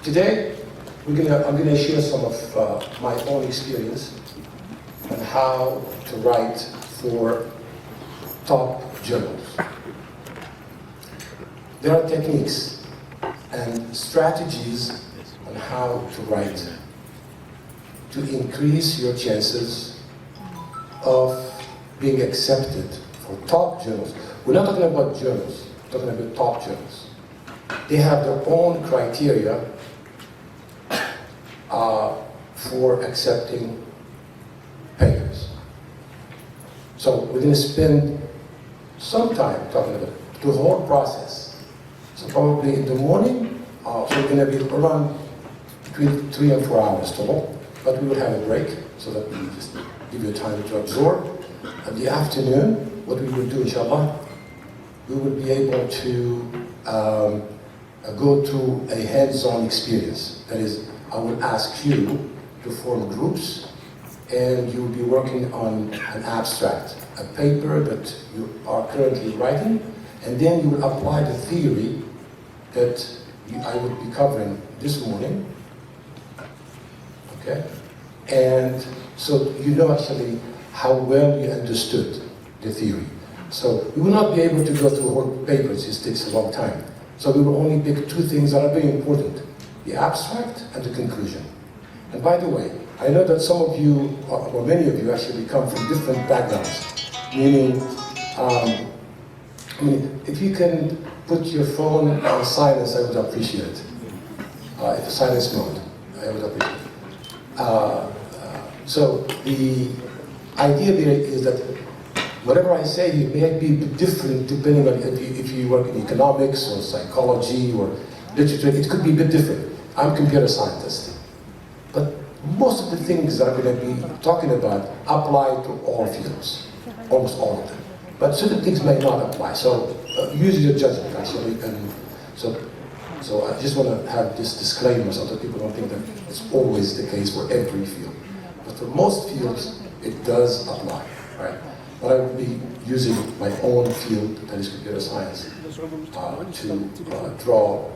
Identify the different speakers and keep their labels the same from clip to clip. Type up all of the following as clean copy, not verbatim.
Speaker 1: Today, I'm gonna share some of my own experience on how to write for top journals. There are techniques and strategies on how to write to increase your chances of being accepted for top journals. We're not talking about journals, we're talking about top journals. They have their own criteria for accepting papers. So we're going to spend some time talking about the whole process. So probably in the morning, so we're going to be around between 3 and 4 hours total, but we will have a break so that we just give you time to absorb. In the afternoon, what we will do, inshallah, we will be able to go through a hands-on experience. That is, I will ask you to form groups, and you will be working on an abstract, a paper that you are currently writing, and then you will apply the theory that I would be covering this morning, okay? And so you know actually how well you understood the theory. So we will not be able to go through whole papers, it takes a long time. So we will only pick 2 things that are very important, the abstract and the conclusion. And by the way, I know that some of you, or many of you actually come from different backgrounds, meaning, if you can put your phone on silence, I would appreciate it. If it's silence mode, I would appreciate it. So the idea there is that whatever I say, it may be different depending on if you work in economics or psychology or literature, it could be a bit different. I'm a computer scientist. But most of the things that I'm going to be talking about apply to all fields, almost all of them. But certain things may not apply, so use your judgment actually. And so I just want to have this disclaimer so that people don't think that it's always the case for every field. But for most fields, it does apply, right? But I will be using my own field, that is computer science, to draw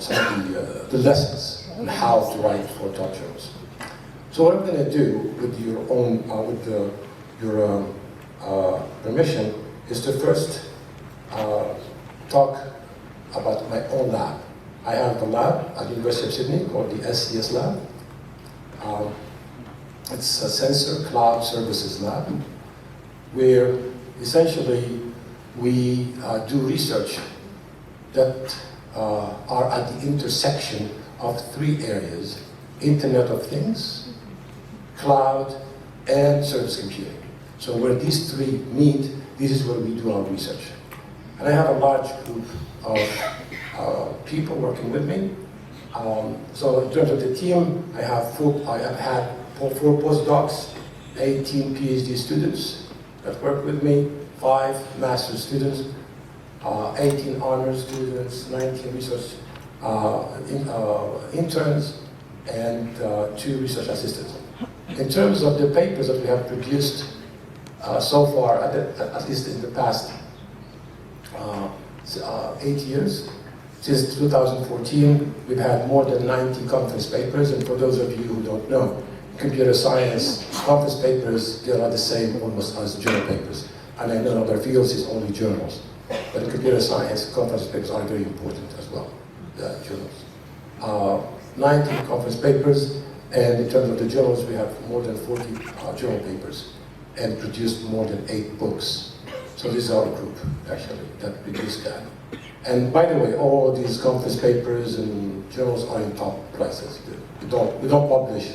Speaker 1: some of the lessons on how to write for top journals. So what I'm going to do with your own, your permission, is to first talk about my own lab. I have a lab at the University of Sydney called the SCS Lab. It's a Sensor Cloud Services Lab, where essentially we do research that are at the intersection of 3 areas: Internet of Things, cloud, and service computing. So where these 3 meet, this is where we do our research. And I have a large group of people working with me. So in terms of the team, I have had 4 postdocs, 18 PhD students that work with me, 5 master's students, 18 honors students, 19 research interns, and 2 research assistants. In terms of the papers that we have produced so far, at least in the past 8 years, since 2014, we've had more than 90 conference papers, and for those of you who don't know, computer science conference papers, they are the same almost as journal papers. And I know in other fields it's only journals. But in computer science, conference papers are very important as well, the journals. 19 conference papers, and in terms of the journals, we have more than 40 journal papers, and produced more than 8 books. So this is our group, actually, that produced that. And by the way, all these conference papers and journals are in top places. We don't publish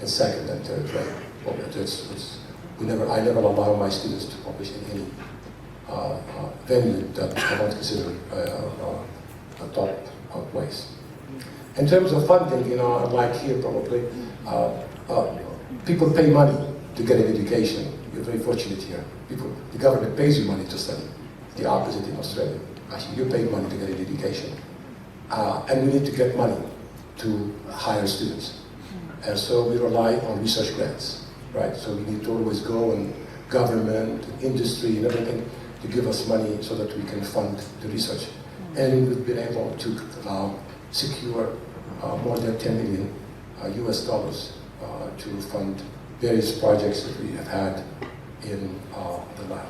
Speaker 1: in second and third rate. I never allow my students to publish in any venue that I don't consider a top place. In terms of funding, like here probably, people pay money to get an education. You're very fortunate here. The government pays you money to study. The opposite in Australia. Actually, you pay money to get an education. And we need to get money to hire students. And so we rely on research grants, right? So we need to always go and government, industry, and everything to give us money so that we can fund the research. and we've been able to secure more than 10 million US dollars to fund various projects that we have had in the lab.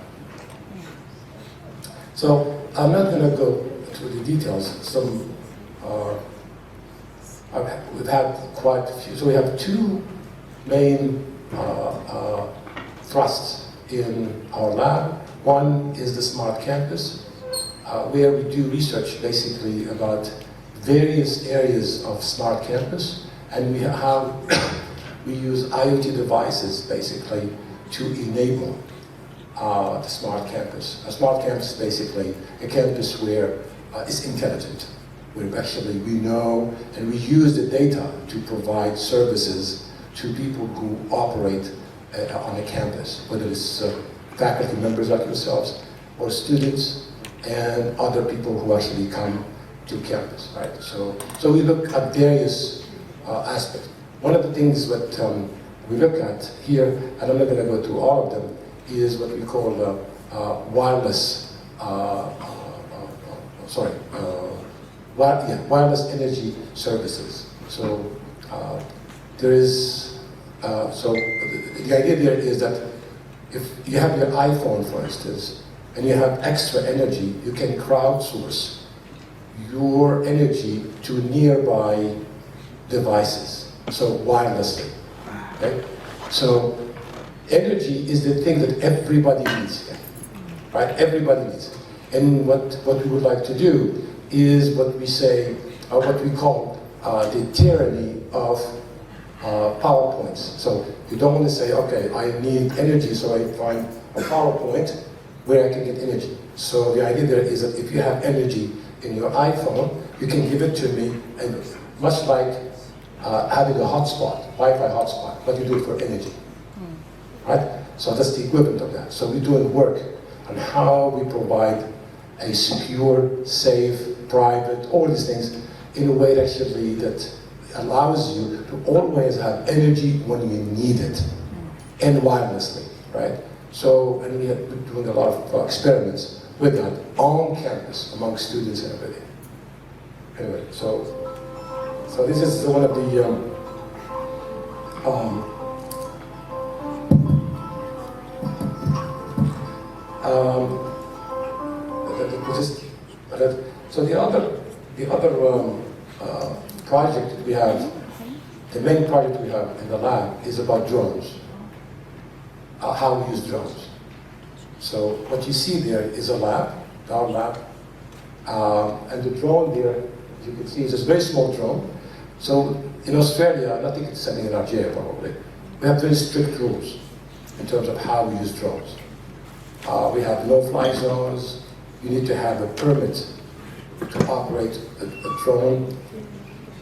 Speaker 1: So I'm not going to go through the details. We've had quite a few. So we have two main thrusts in our lab. One is the Smart Campus, where we do research basically about various areas of Smart Campus, and we use IoT devices basically to enable the Smart Campus. A Smart Campus is basically a campus where it's intelligent, where actually we know and we use the data to provide services to people who operate on a campus, whether it's faculty members like yourselves or students and other people who actually come to campus, right? So we look at various aspects. One of the things that we look at here, and I'm not going to go through all of them, is what we call wireless, wireless energy services. So there is, so the idea there is that if you have your iPhone, for instance, and you have extra energy, you can crowdsource your energy to nearby devices, so wirelessly, okay? So energy is the thing that everybody needs, right? Everybody needs it. And what we would like to do is what we say, what we call the tyranny of PowerPoints. So you don't want to say, okay, I need energy, so I find a PowerPoint where I can get energy. So the idea there is that if you have energy in your iPhone, you can give it to me, and much like having a hotspot, Wi-Fi hotspot, but you do it for energy, right? So that's the equivalent of that. So we're doing work on how we provide a secure, safe, private, all these things in a way that actually that allows you to always have energy when you need it, and wirelessly, right? So, and we have been doing a lot of experiments with that on campus among students and everything. Anyway, so this is one of the so the other project we have, the main project we have in the lab is about drones, how we use drones. So what you see there is a lab, our lab, and the drone there, as you can see, is a very small drone. So in Australia, I think it's something in Algeria probably, we have very strict rules in terms of how we use drones. We have no-fly zones. You need to have a permit to operate a drone.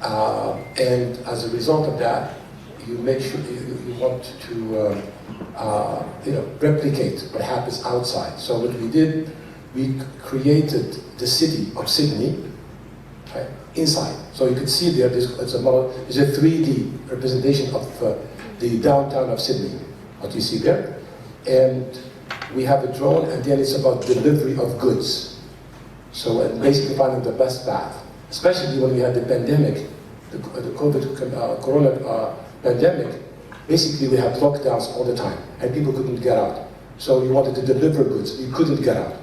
Speaker 1: And as a result of that, you make sure you want to replicate what happens outside. So what we did, we created the city of Sydney, right, inside. So you can see there, it's a 3D representation of the downtown of Sydney, what you see there. And we have a drone, and then it's about delivery of goods. So basically finding the best path, especially when we had the pandemic, the corona pandemic. Basically, we had lockdowns all the time, and people couldn't get out. So we wanted to deliver goods, we couldn't get out.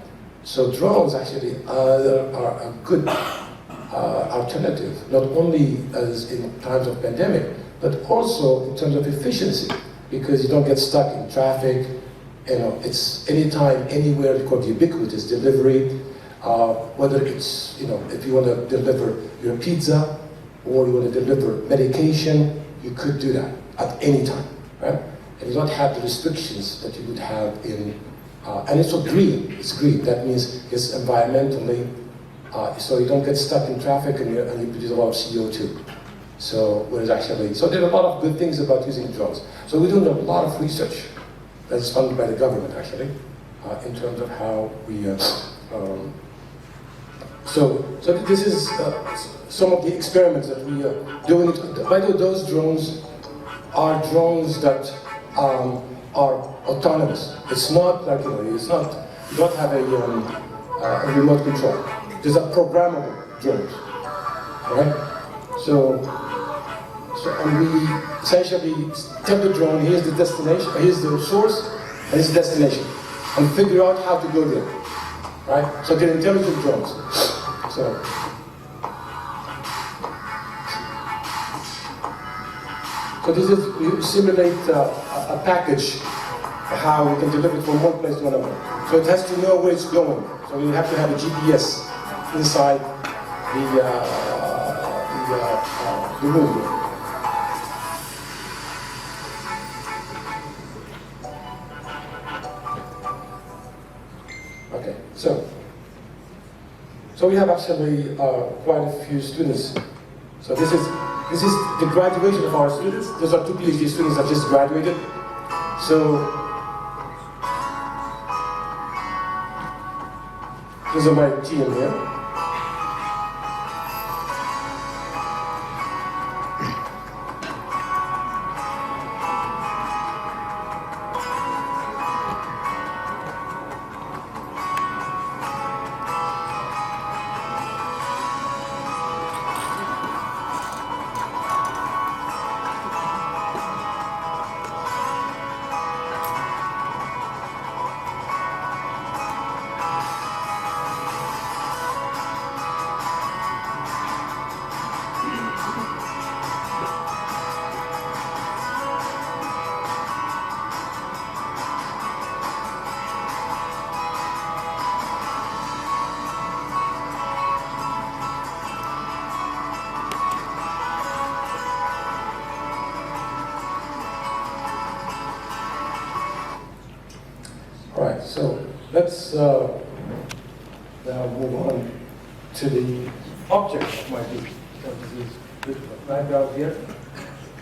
Speaker 1: So drones actually are a good alternative, not only as in times of pandemic, but also in terms of efficiency, because you don't get stuck in traffic. You know, it's anytime, anywhere, it's called ubiquitous delivery. Whether it's, if you want to deliver your pizza or you want to deliver medication, you could do that at any time, right? And you don't have the restrictions that you would have in, and it's so green, it's green. That means it's environmentally, so you don't get stuck in traffic and you produce a lot of CO2. So, whereas actually, so there are a lot of good things about using drones. So we're doing a lot of research that's funded by the government actually, in terms of how we, so this is some of the experiments that we are doing. By the way, those drones are drones that are autonomous. It's not like, it's not, you don't have a remote control. These are programmable drones, right? So and we essentially tell the drone, here's the destination, here's the source, and here's the destination, and figure out how to go there, right? So they're intelligent drones. So this is, we simulate a package, how we can deliver it from one place to another. So it has to know where it's going. So you have to have a GPS inside the room. Okay, so we have actually quite a few students. So this is the graduation of our students. Those are 2 PhD students that just graduated. So these are my team here. Right, so let's now move on to the object of my background here.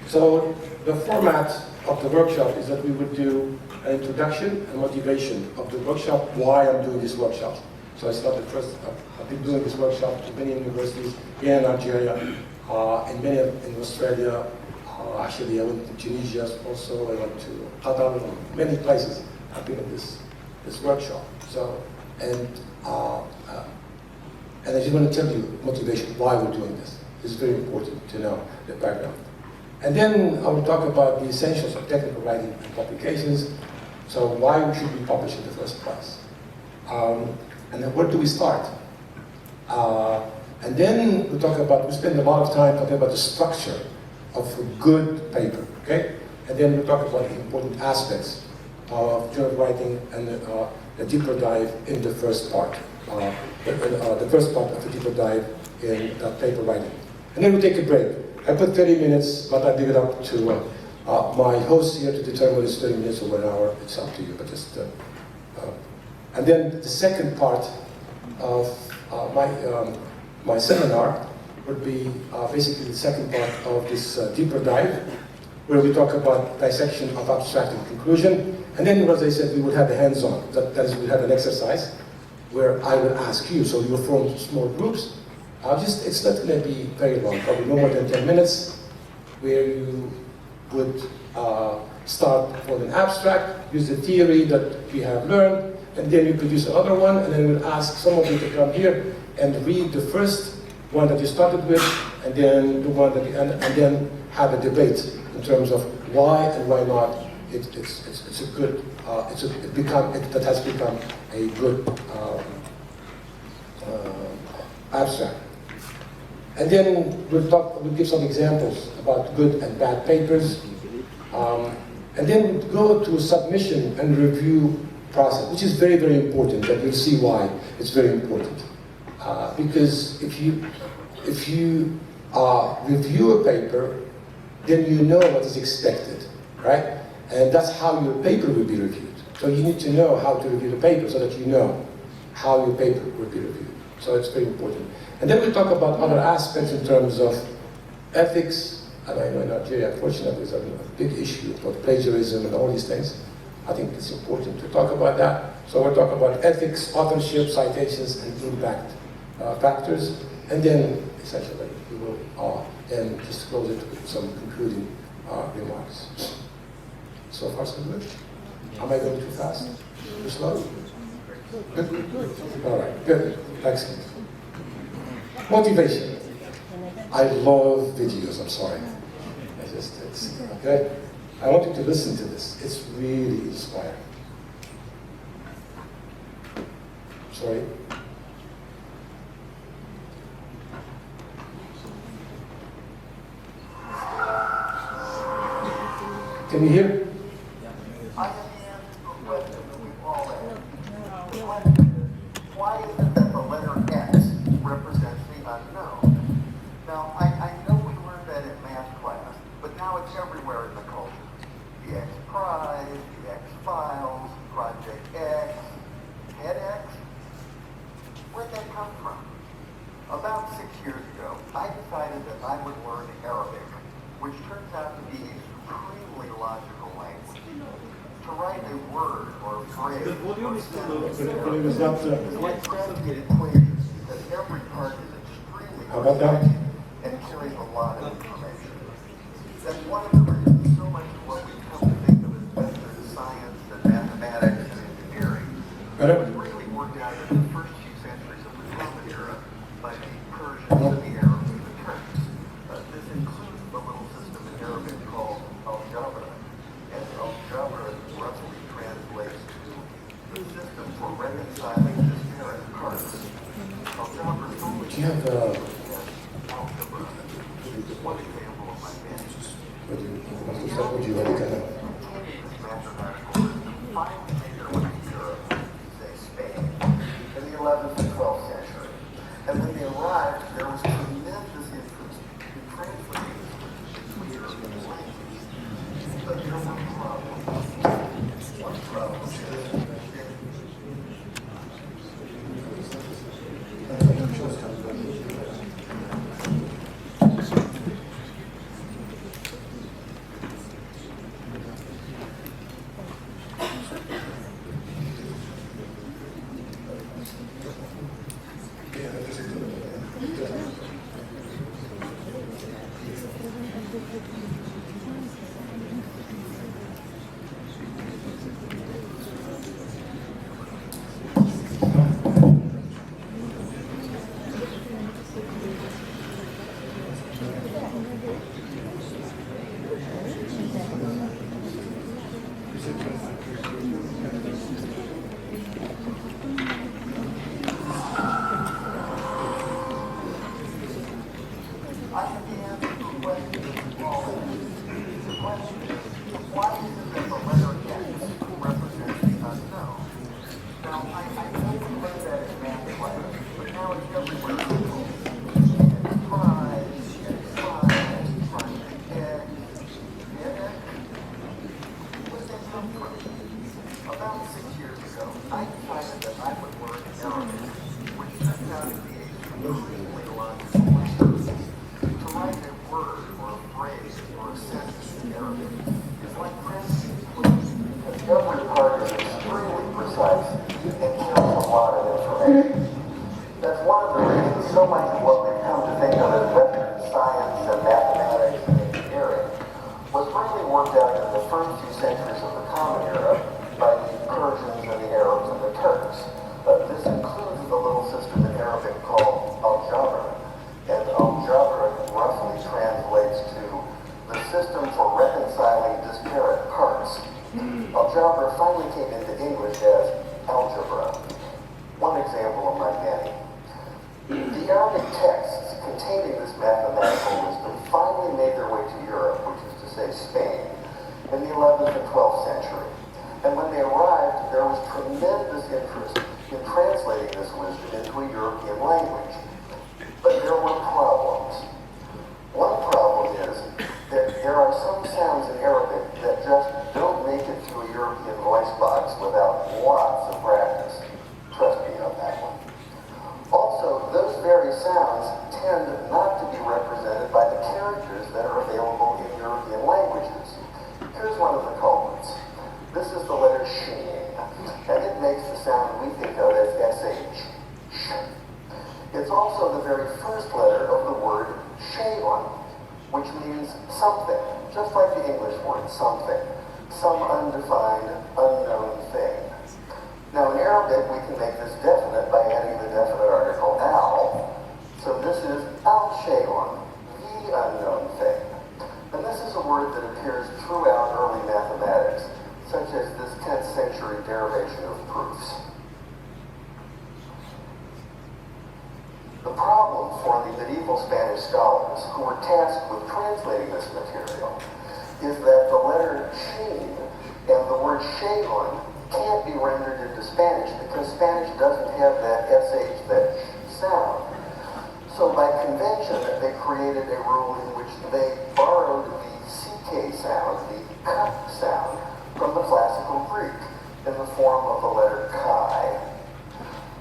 Speaker 1: So the format of the workshop is that we would do an introduction and motivation of the workshop, why I'm doing this workshop. So it's not the first, I've been doing this workshop in many universities here in Nigeria, in many in Australia. Actually, I went to Tunisia also, I went to Qatar, many places. I've been in this workshop. So, and I just want to tell you motivation, why we're doing this. It's very important to know the background. And then I will talk about the essentials of technical writing and publications. So why we should be published in the first place. And then where do we start? And then we spend a lot of time talking about the structure of a good paper, okay? And then we talk about the important aspects of journal writing and a deeper dive in the first part. The first part of the deeper dive in paper writing. And then we take a break. I put 30 minutes, but I leave it up to my host here to determine it's 30 minutes or 1 hour. It's up to you, but just... and then the second part of my seminar would be basically the second part of this deeper dive, where we talk about dissection of abstract and conclusion. And then, as I said, we would have a hands-on. That is, we would have an exercise where I will ask you, so you'll form small groups. It's not going to be very long, probably no more than 10 minutes, where you would start with an abstract, use the theory that we have learned, and then you produce another one, and then we'll ask some of you to come here and read the first one that you started with, and then the one that and then have a debate in terms of why and why not it's a good that has become a good abstract. And then we'll give some examples about good and bad papers, and then we'll go to a submission and review process, which is very, very important, and you'll see why it's very important. Because if you review a paper, then you know what is expected, right? And that's how your paper will be reviewed. So you need to know how to review the paper so that you know how your paper will be reviewed. So it's very important. And then we'll talk about other aspects in terms of ethics. And I know in Nigeria, unfortunately, there's a big issue about plagiarism and all these things. I think it's important to talk about that. So we'll talk about ethics, authorship, citations, and impact factors. And then, essentially, we will then just close it with some concluding remarks. So far, so good? Am I going too fast? Too slow? Good? All right, good. Excellent. Motivation. I love videos, I'm sorry. It's, okay? I want you to listen to this. It's really inspiring. Sorry. Can you hear?
Speaker 2: I can answer the question that we all ask. The question is, why is it that the letter X represents the unknown? Now, I know we learned that in math class, but now it's everywhere in the culture. The X Prize, the X Files, Project X, TEDx. Where'd that come from? About 6 years ago, I decided that I would learn Arabic, which turns out to be a supremely logical language. To write a word or a phrase or sentence is like crafting equations because every part is extremely precise and carries a lot of information. That's one of the reasons so much of what we come to think of as Western science and mathematics and engineering was really worked out in the first few centuries of the Common Era by the Persians and the Arabs and the Turks. This includes the little system in Arabic called algebra, and algebra roughly translates to the system for reconciling disparate parts. Algebra is only algebra. One example of my many.
Speaker 1: Would you like to
Speaker 2: This mathematical system finally made their way to Europe, say Spain, in the 11th and 12th century. And when they arrived, there was tremendous interest in translating into European language. But there were problems. One problem is So this Shaylon, the unknown thing. And this is a word that appears throughout early mathematics, such as this 10th century derivation of proofs. The problem for the medieval Spanish scholars who were tasked with translating this material is that the letter sheen and the word Shaylon can't be rendered into Spanish because Spanish doesn't have that SH, that sound. So by convention, they created a rule in which they borrowed the CK sound, the K sound, from the classical Greek in the form of the letter chi.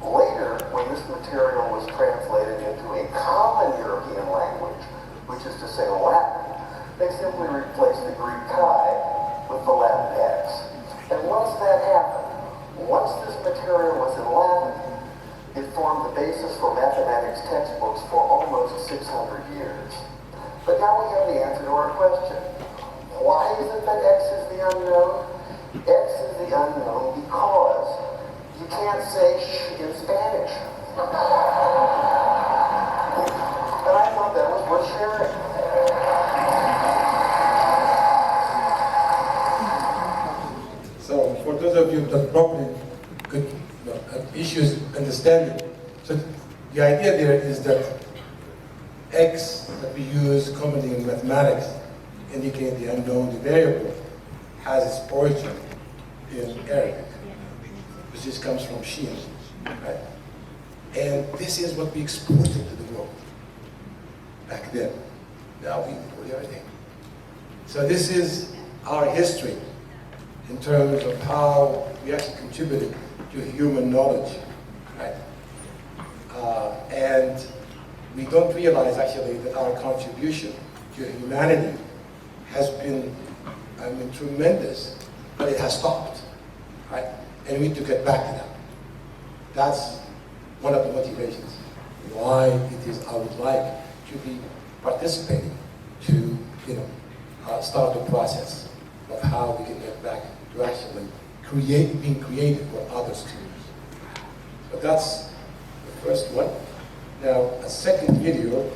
Speaker 2: Later, when this material was translated into a common European language, which is to say Latin, they simply replaced the Greek chi with the Latin X. And once that happened, once this material was in Latin, it formed the basis for mathematics textbooks for almost 600 years. But now we have the answer to our question. Why is it that X is the unknown? X is the unknown because you can't say sh in Spanish. And I thought that was worth sharing.
Speaker 1: So for those of you that probably could have issues understanding, so the idea there is that X that we use commonly in mathematics, indicating the unknown, the variable, has its origin in Arabic, which just comes from Sheen, right? And this is what we exported to the world back then. Now we import everything. So this is our history in terms of how we actually contributed to human knowledge, right? And we don't realize actually that our contribution to humanity has been, tremendous, but it has stopped, right? And we need to get back to that. That's one of the motivations why it is I would like to be participating to, start the process of how we can get back to actually being creative for others to use. But that's the first one. Now, a second video.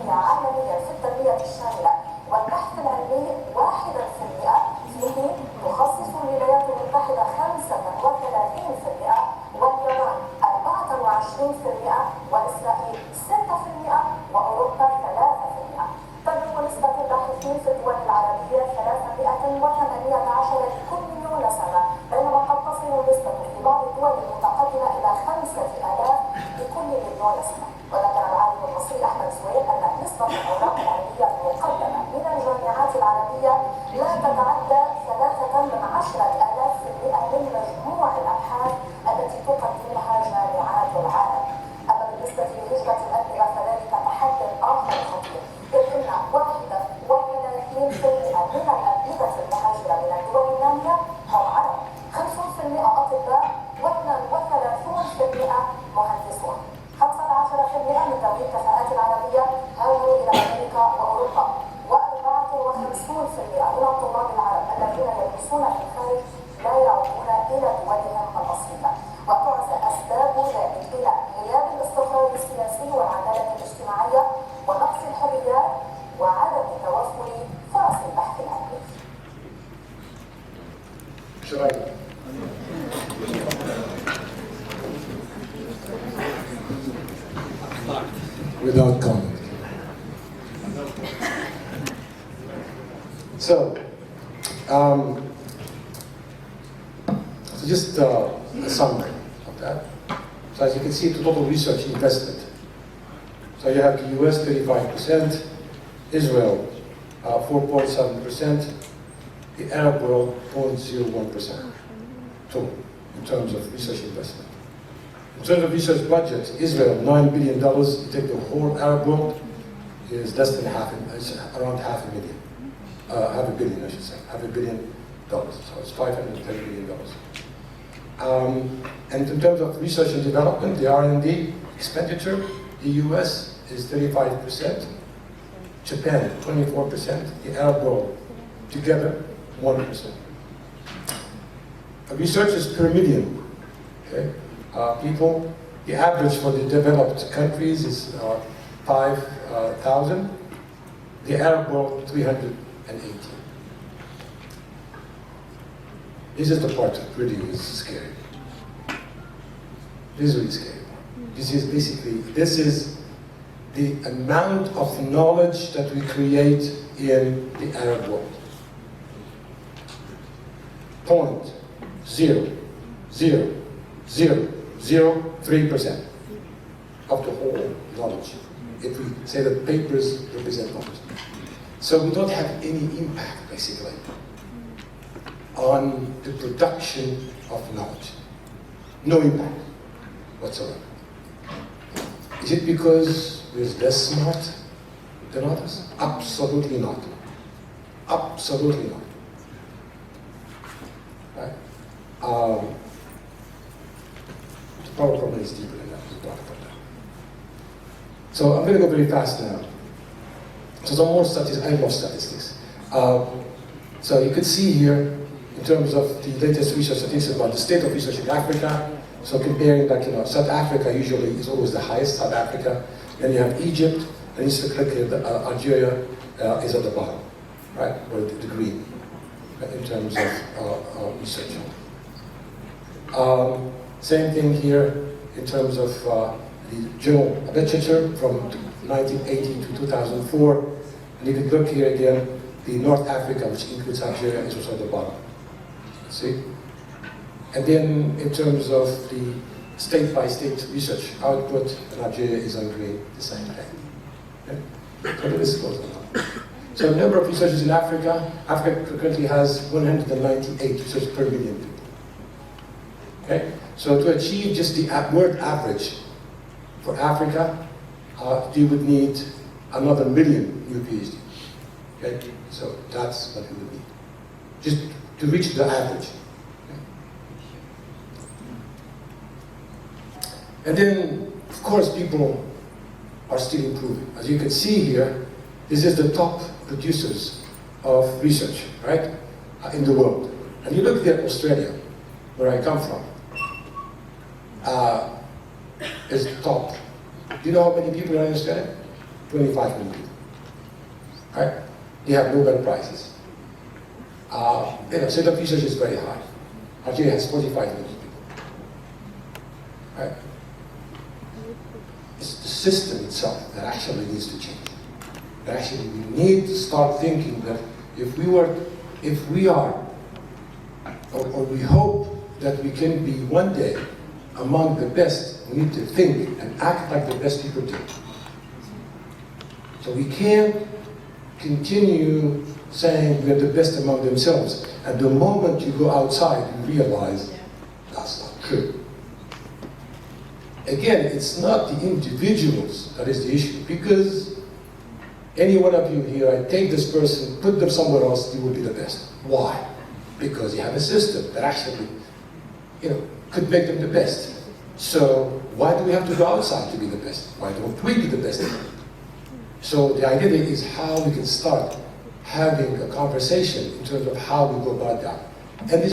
Speaker 3: العالمية في التنمية الشاملة والبحث العلمي 1% في حين تخصص الولايات المتحدة 35% واليابان 24% وإسرائيل 6% وأوروبا 3%. تبلغ نسبة الباحثين في الدول العربية 318 لكل مليون نسمة، بينما قد تصل النسبة في بعض الدول المتقدمة إلى 5000 لكل مليون نسمة. وذكر العالم المصري أحمد سويد أن نسبة الأوراق العلمية المقدمة من الجامعات العربية لا تتعدى 0.13% من مجموع الأبحاث التي تقدمها جامعات العالم. أما بالنسبة لهجرة الأدمغة فذلك تحدي آخر خطير، إذ أن 31% من الأدمغة المهاجرة من الدول النامية هم عرب، 50% أطباء و32% مهندسون. 15% من ذوي الكفاءات العربية هاجروا إلى أمريكا وأوروبا، و54% من الطلاب العرب الذين يدرسون في الخارج
Speaker 1: Should I? Without comment. So just a summary of that. So as you can see, the total research investment. So you have the US 35%, Israel 4.7%, the Arab world 0.01% total in terms of research investment. In terms of research budget, Israel $9 billion. You take the whole Arab world, is less than it's around half a billion, I should say, $500 million. So it's $510 million. And in terms of research and development, the R&D expenditure, the US is 35%, Japan 24%, the Arab world together 1%. Researchers per million, okay? People, the average for the developed countries is 5,000, the Arab world 380. This is the part that really is scary. This is really scary. This is the amount of knowledge that we create in the Arab world. 0.0003% of the whole knowledge. If we say that papers represent knowledge. So we don't have any impact, basically, on the production of knowledge. No impact whatsoever. Is it because we're less smart than others? Absolutely not. Absolutely not. Right? The power problem is deeper than that. We'll talk about that. So I'm going to go very fast now. So some more statistics. I love statistics. So you can see here, in terms of the latest research statistics about the state of research in Africa. So comparing, like, South Africa usually is always the highest, South Africa. Then you have Egypt, and you click here, Algeria is at the bottom, right? Or the green, in terms of research. Same thing here in terms of the journal literature from 1980 to 2004. And if you look here again, the North Africa, which includes Algeria, is also at the bottom. See? And then in terms of the state-by-state research output, Algeria is on green, the same thing. Okay? So the list goes on. So the number of researchers in Africa, Africa currently has 198 researchers per million people. Okay? So to achieve just the world average for Africa, you would need another million new PhDs. Okay? So that's what we would need. Just to reach the average. And then, of course, people are still improving. As you can see here, this is the top producers of research, right, in the world. And you look at Australia, where I come from, is top. Do you know how many people are in Australia? 25 million people, right? They have Nobel Prizes. So the research is very high. Algeria has 45 million people, right? It's the system itself that actually needs to change. That actually we need to start thinking that if we are, or we hope that we can be one day among the best, we need to think and act like the best people do. So we can't continue saying we're the best among themselves. And the moment you go outside, you realize that's not true. Again, it's not the individuals that is the issue, because any one of you here, I take this person, put them somewhere else, you will be the best. Why? Because you have a system that actually, could make them the best. So why do we have to go outside to be the best? Why don't we be the best? So the idea is how we can start having a conversation in terms of how we go about that. And this